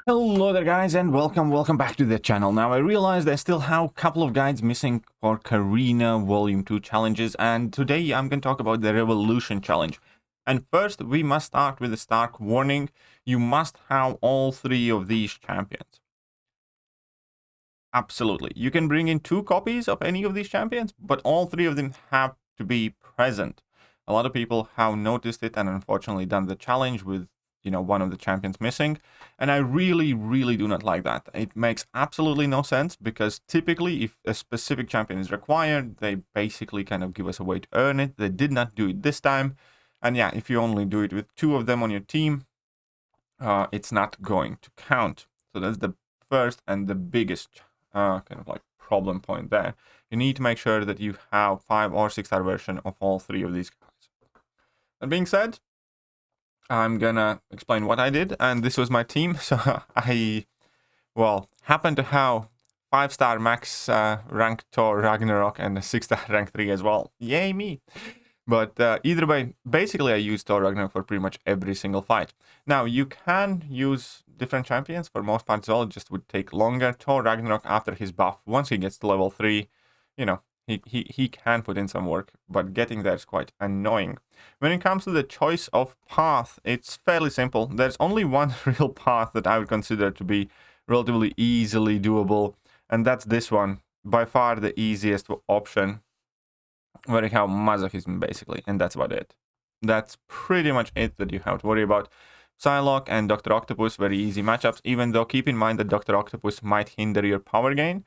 Hello there guys and welcome back to the channel. Now I realize I still have a couple of guides missing for Carina Volume 2 challenges, and today I'm going to talk about the Revolution challenge. And first we must start with a stark warning. You must have all three of these champions. Absolutely. You can bring in 2 copies of any of these champions, but all 3 of them have to be present. A lot of people have noticed it and unfortunately done the challenge with one of the champions missing, and I really do not like that. It makes absolutely no sense, because typically if a specific champion is required, they basically kind of give us a way to earn it. They did not do it this time, and yeah, if you only do it with 2 of them on your team, it's not going to count. So that's the first and the biggest kind of like problem point there. You need to make sure that you have 5 or 6-star version of all 3 of these guys. That being said, I'm gonna explain what I did, and this was my team. So I, happened to have 5-star max rank Thor Ragnarok and a 6-star rank 3 as well. Yay me! But either way, basically I used Thor Ragnarok for pretty much every single fight. Now you can use different champions for most parts as well. It just would take longer. Thor Ragnarok, after his buff, once he gets to level 3, he can put in some work, but getting there is quite annoying. When it comes to the choice of path, it's fairly simple. There's only one real path that I would consider to be relatively easily doable, and that's this one. By far the easiest option, where you have masochism basically, and that's about it. That's pretty much it that you have to worry about. Psylocke and Dr. Octopus, very easy matchups, even though keep in mind that Dr. Octopus might hinder your power gain.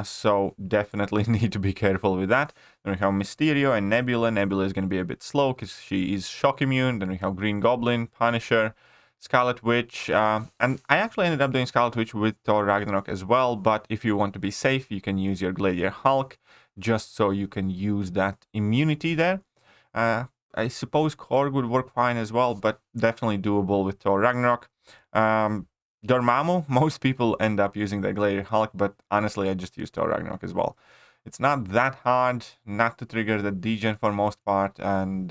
So definitely need to be careful with that. Then we have Mysterio and Nebula. Nebula is going to be a bit slow because she is shock immune. Then we have Green Goblin, Punisher, Scarlet Witch. And I actually ended up doing Scarlet Witch with Thor Ragnarok as well. But if you want to be safe, you can use your Gladiator Hulk, just so you can use that immunity there. I suppose Korg would work fine as well, but definitely doable with Thor Ragnarok. Dormammu, most people end up using the Gladiator Hulk, but honestly I just use Thor Ragnarok as well. It's not that hard not to trigger the degen for most part, and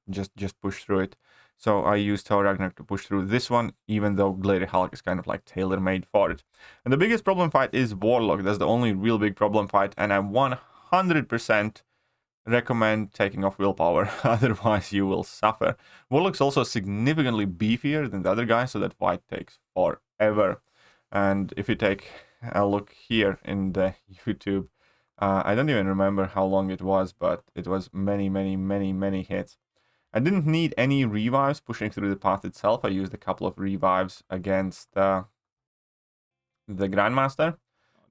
just push through it. So I use Thor Ragnarok to push through this one, even though Gladiator Hulk is kind of like tailor-made for it. And the biggest problem fight is Warlock. That's the only real big problem fight, and I 100% recommend taking off willpower, otherwise you will suffer. Warlock's also significantly beefier than the other guy, so that fight takes forever. And if you take a look here in the YouTube, I don't even remember how long it was, but it was many hits. I didn't need any revives pushing through the path itself. I used a couple of revives against the Grandmaster,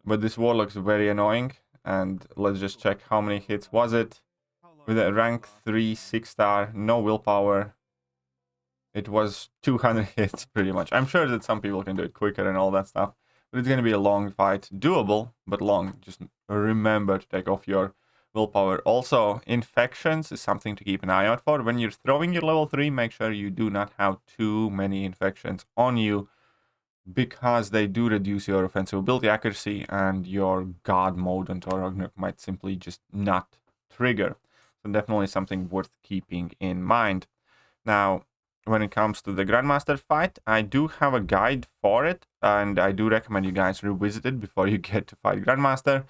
but this Warlock's very annoying. And let's just check how many hits was it. With a rank 3 6-star, no willpower, it was 200 hits pretty much. I'm sure that some people can do it quicker and all that stuff, but it's going to be a long fight. Doable, but long. Just remember to take off your willpower. Also, infections is something to keep an eye out for. When you're throwing your level 3, make sure you do not have too many infections on you, because they do reduce your offensive ability accuracy, and your God mode on Thor Ragnarok might simply just not trigger. So definitely something worth keeping in mind. Now, when it comes to the Grandmaster fight, I do have a guide for it, and I do recommend you guys revisit it before you get to fight Grandmaster.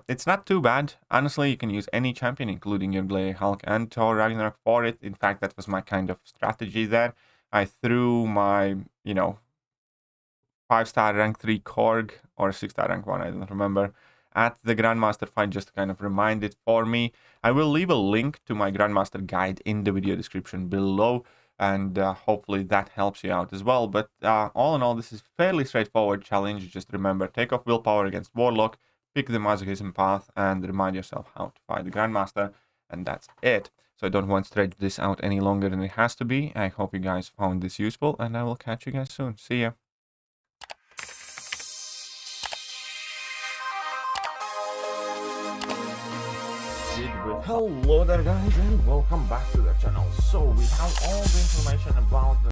It's not too bad. Honestly, you can use any champion, including your Gladiator Hulk and Thor Ragnarok for it. In fact, that was my kind of strategy there. I threw my, 5-star rank 3 Korg, or 6-star rank 1, I don't remember, at the Grandmaster fight, just to kind of remind it for me. I will leave a link to my Grandmaster guide in the video description below, and hopefully that helps you out as well. But all in all, this is fairly straightforward challenge. Just remember, take off willpower against Warlock, pick the masochism path, and remind yourself how to fight the Grandmaster, and that's it. So I don't want to stretch this out any longer than it has to be. I hope you guys found this useful, and I will catch you guys soon. See ya. Hello there guys and welcome back to the channel. So we have all the information about the